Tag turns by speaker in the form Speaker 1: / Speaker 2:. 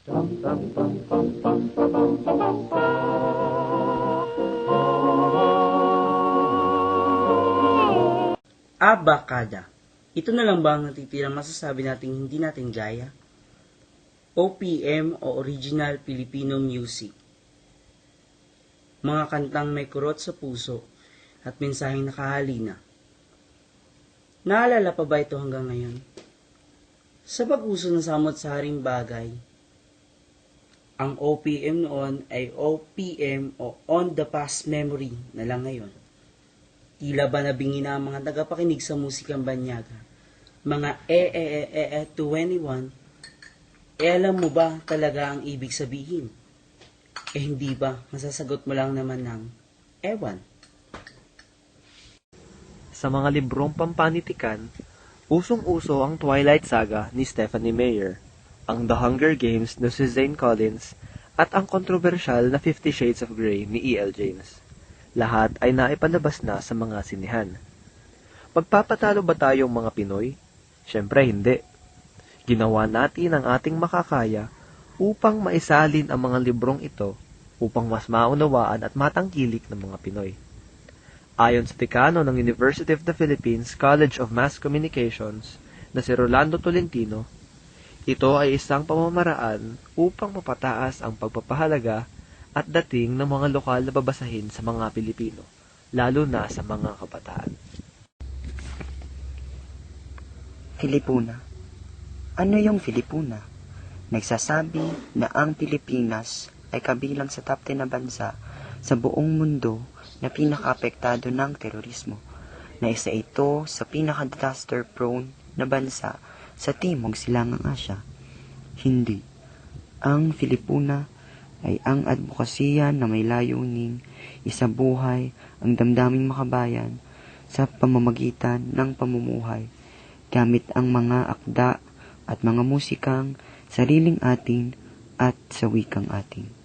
Speaker 1: Abakada. Ito na lang ba ang natitirang masasabi nating hindi natin gaya? OPM o Original Filipino Music. Mga kantang may kurot sa puso at mensaheng nakahalina. Naalala pa ba ito hanggang ngayon? Sa pag-uso ng samot-saring bagay, ang OPM noon ay OPM o On the Past Memory na lang ngayon. Tila ba nabingi na ang mga tagapakinig sa musikang banyaga? Mga 21, alam mo ba talaga ang ibig sabihin? Hindi ba masasagot mo lang naman ng ewan?
Speaker 2: Sa mga librong pampanitikan, usong-uso ang Twilight Saga ni Stephanie Meyer, ang The Hunger Games na si Zane Collins, at ang kontrobersyal na 50 Shades of Grey ni E.L. James. Lahat ay naipalabas na sa mga sinihan. Magpapatalo ba tayong mga Pinoy? Siyempre hindi. Ginawa natin ang ating makakaya upang maisalin ang mga librong ito upang mas maunawaan at matangkilik ng mga Pinoy. Ayon sa dekano ng University of the Philippines College of Mass Communications na si Rolando Tolentino, ito ay isang pamamaraan upang mapataas ang pagpapahalaga at dating ng mga lokal na babasahin sa mga Pilipino, lalo na sa mga kabataan.
Speaker 3: Filipuna. Ano yung Filipuna? Nagsasabi na ang Pilipinas ay kabilang sa top 10 na bansa sa buong mundo na pinaka-apektado ng terorismo, na isa ito sa pinaka-disaster-prone na bansa sa Timog Silangang Asya. Hindi. Ang Filipuna ay ang advokasya na may layuning isabuhay ang damdaming makabayan sa pamamagitan ng pamumuhay gamit ang mga akda at mga musikang sariling atin at sa wikang atin.